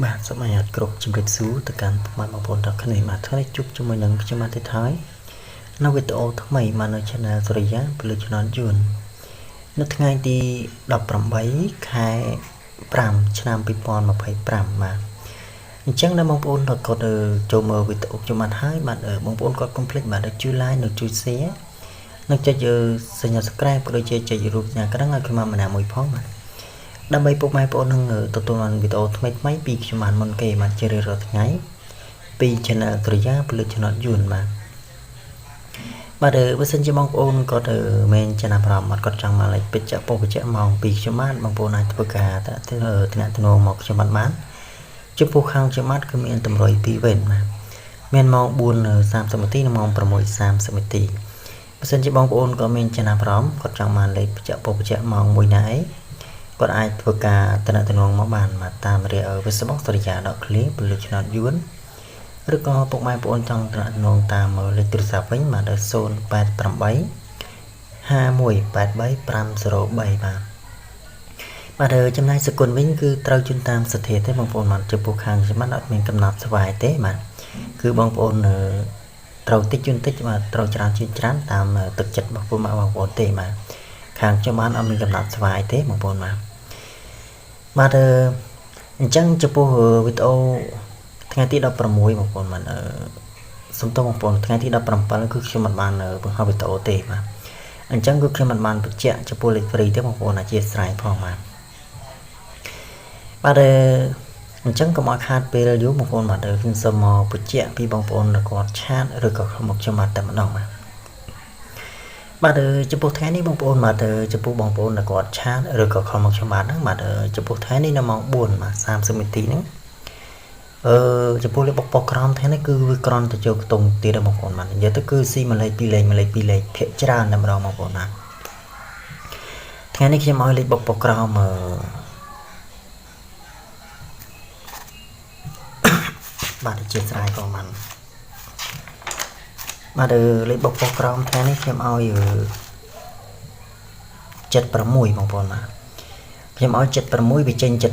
បាទសូមអនុញ្ញាតគ្រប់ជំរាបសួរទៅកាន់បងប្អូនទាំងគ្នាបាទថ្ងៃនេះជួបជាមួយនឹងខ្ញុំបាទទៀតហើយនៅវីដេអូថ្មីមកនៅ Channel សុរិយាពលិជនយួននៅថ្ងៃទី18ខែ5ឆ្នាំ2025បាទអញ្ចឹងដល់បងប្អូនគាត់ចូលមើលវីដេអូខ្ញុំបាទហើយបាទបងប្អូនគាត់កុំភ្លេចបាទជួយ like និងជួយ share និងចុចសញ្ញា subscribe ក៏ដូចជាចុចរូបសញ្ញាកណ្ដឹងឲ្យខ្ញុំម្នាក់មួយផងបាទដើម្បីពុកម៉ែបងប្អូននឹងទទួលបានវីដេអូថ្មីៗពីខ្ញុំបានមុនគេបាទជារៀងរាល់ថ្ងៃពី Channel សុរិយាពលិជនយួនបាទបើសិនជាបងប្អូនគាត់មានចំណាប់អារម្មណ៍គាត់ចង់មកលេខពេជ្របច្ចៈមកពីខ្ញុំបានបងប្អូនអាចធ្វើការតំណងមកខ្ញុំបានចំពោះខាងខ្ញុំបានគឺមានតម្រុយ2វេនបាទមានម៉ោង 4:30 នាទីនិងម៉ោង 6:30 នាទីបើសិនជាបងប្អូនក៏មានចំណាប់អារម្មណ៍គាត់ចង់មកលេខពេជ្របច្ចៈម៉ោងមួយណាឯងគាត់អាចធ្វើការតំណងមកបានតាមរយៈ Facebook សុរិយា.clear ពលិជនយួនឬក៏ពុកម៉ែបងប្អូនចង់តំណងតាមលេខទូរស័ព្ទវិញបាទ088 5183 503បាទចំណាយសគុណវិញគឺត្រូវជូនតាមសទ្ធាទេបងប្អូនបាទចំពោះខាងខ្ញុំបានអត់មានកំណត់ស្វ័យទេបាទគឺបងប្អូនត្រូវតិចជូនតិចបាទត្រូវច្រើនជូនច្រើនតាមទឹកចិត្តរបស់បងប្អូនទេបាទខាងខ្ញុំបានអត់មានកំណត់ស្វ័យទេបងប្អូនបាទអញ្ចឹងចំពោះវីដេអូថ្ងៃទី16បងប្អូនបាទសូមទោសបងប្អូនថ្ងៃទី17គឺខ្ញុំមិនបានបង្ហោះវីដេអូទេបាទអញ្ចឹងគឺខ្ញុំមិនបានបញ្ជាក់ចំពោះលេខ free ទេបងប្អូនអធិស្ឋានផងបាទអញ្ចឹងកុំឲ្យខាតពេលយូរបងប្អូនបាទខ្ញុំសូមមកបញ្ជាក់ពីបងប្អូនគាត់ឆាតឬក៏មកខ្ញុំបាទតែម្ដងបាទចំពោះថ្ងៃនេះបងប្អូនបាទចំពោះបងប្អូនគាត់ឆាតឬក៏ខមមកខ្ញុំបាទហ្នឹងបាទចំពោះថ្ងៃនេះនៅម៉ោង 4:30 នាទីហ្នឹងចំពោះលេខបុកប៉ុកក្រោមថ្ងៃនេះគឺវាក្រន់ទៅចូលខ្ទង់ទៀតបងប្អូនបាទនិយាយទៅគឺស៊ីមួយលេខ2លេខមួយលេខ2លេខភាគច្រើនតែម្ដងបងប្អូនបាទថ្ងៃនេះខ្ញុំឲ្យលេខបុកប៉ុកក្រោមបាទជាស្រ័យផងបាទលេខបុកប៉ុកក្រោមថ្ងៃនេះខ្ញុំឲ្យ76បងប្អូនបាទខ្ញុំឲ្យ76វាចេញ74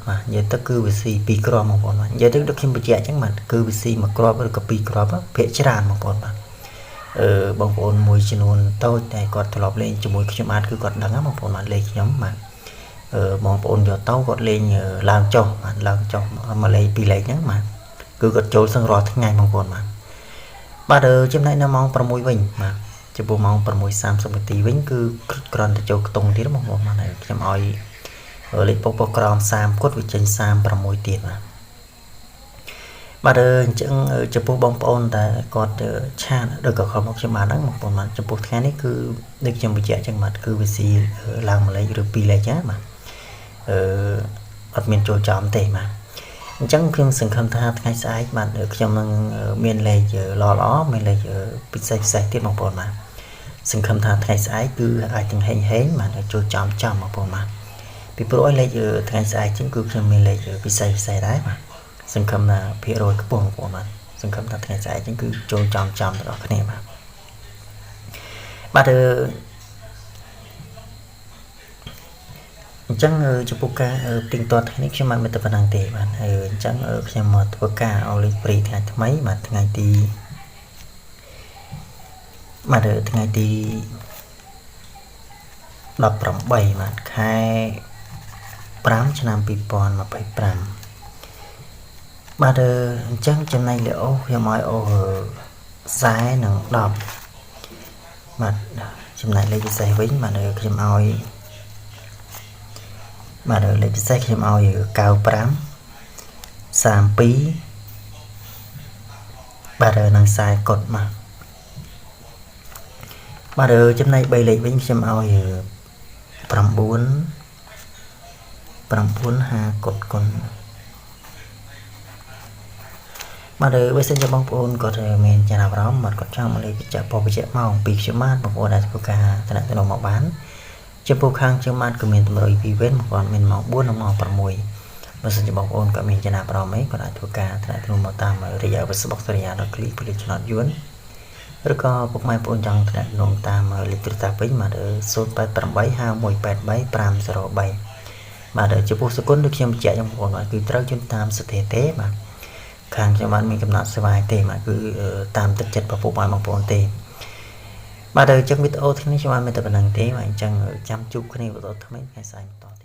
បាទនិយាយទៅគឺវាស៊ី2គ្រាប់បងប្អូនបាទនិយាយទៅដូចខ្ញុំបញ្ជាក់អញ្ចឹងបាទគឺវាស៊ី1គ្រាប់ឬក៏2គ្រាប់ភាគច្រើនបងប្អូនបាទបងប្អូនមួយចំនួនតូចតែគាត់ធ្លាប់លេងជាមួយខ្ញុំបាទគឺគាត់ដឹងណាបងប្អូនបាទលេងខ្ញុំបាទបងប្អូនយកទៅគាត់លេងឡើងចុះបាទឡើងចុះមកលេង2លេខហ្នឹងបាទគឺគាត់ចូលសឹងរាល់ថ្ងៃបងប្អូនបាទចំណែកនៅម៉ោង6វិញបាទចំពោះម៉ោង 6:30 នាទីវិញគឺគ្រាន់តែចូលខ្ទង់ទៀតបងប្អូនបាទខ្ញុំឲ្យលេខប៉ុកក្រោម30គាត់វាចេញ36ទៀតបាទអញ្ចឹងចំពោះបងប្អូនតែគាត់ឆាតឬក៏ខមមកខ្ញុំបានហ្នឹងបងប្អូនបាទចំពោះថ្ងៃនេះគឺដូចខ្ញុំបញ្ជាក់អញ្ចឹងបាទគឺវាស៊ីឡើងមួយលេខឬ2លេខណាបាទអត់មានចូលចំទេបាទអញ្ចឹងខ្ញុំសង្ឃឹមថាថ្ងៃស្អែកបាទខ្ញុំនឹងមានលេខល្អមានលេខពិសេសទៀតបងប្អូនបាទសង្ឃឹមថាថ្ងៃស្អែកគឺអាចទាំងហេងបាទចូលចំបងប្អូនបាទពីព្រោះលេខថ្ងៃស្អែកចឹងគឺខ្ញុំមានលេខពិសេសដែរបាទសង្ឃឹមថាភាគរយខ្ពស់បងប្អូនបាទសង្ឃឹមថាថ្ងៃស្អែកចឹងគឺចូលចំទាំងអស់គ្នាបាទអញ្ចឹងចំពោះការទីងទាត់ថ្ងៃនេះខ្ញុំមិនតែប៉ុណ្ណឹងទេបាទអញ្ចឹងខ្ញុំមកធ្វើការឲ្យលេខព្រីថ្ងៃថ្មីបាទថ្ងៃទី18បាទខែ5ឆ្នាំ2025បាទអញ្ចឹងចំណែកលេខអូខ្ញុំឲ្យអូ40និង10បាទចំណែកលេខពិសេសវិញបាទខ្ញុំឲ្យបាទលេខពិសេសខ្ញុំឲ្យ95 32បាទនឹង40កុដបាទចំណែក3លេខវិញខ្ញុំឲ្យ9 50កុដគុណបាទបើសិនជាបងប្អូនគាត់មានចំណាប់អារម្មណ៍គាត់ចង់មកលេខបញ្ជាក់មកពីខ្ញុំបានបងប្អូនអាចធ្វើការតំណមកបានចំពោះខាងខ្ញុំបានក៏មានតម្រុយ2វេនបងប្អូនមានម៉ោង 4 និងម៉ោង 6បើសិនជាបងប្អូនក៏មានចំណាប់អារម្មណ៍អីគាត់អាចធ្វើការតំណមកតាមរយៈ Facebook សុរិយា.clear ពលិជនយួនឬក៏ពុកម៉ែបងប្អូនចង់តំណតាមលេខទូរស័ព្ទវិញបាទ088 5183 503 បាទចំពោះសគុណដូចខ្ញុំបញ្ជាក់យ៉ាងបងប្អូនបាទគឺត្រូវជូនតាមស្ថិទេបាទខាងខ្ញុំបានមានកំណត់ស្វ័យទេបាទគឺតាមទឹកចិត្តប្រពន្ធបងប្អូនទេបាទអញ្ចឹងវីដេអូថ្ងៃនេះខ្ញុំបានមានតែប៉ុណ្្នឹងទេបាទអញ្ចឹងចាំជួបគ្នាវីដេអូថ្មីថ្ងៃស្អែកបន្តទៀត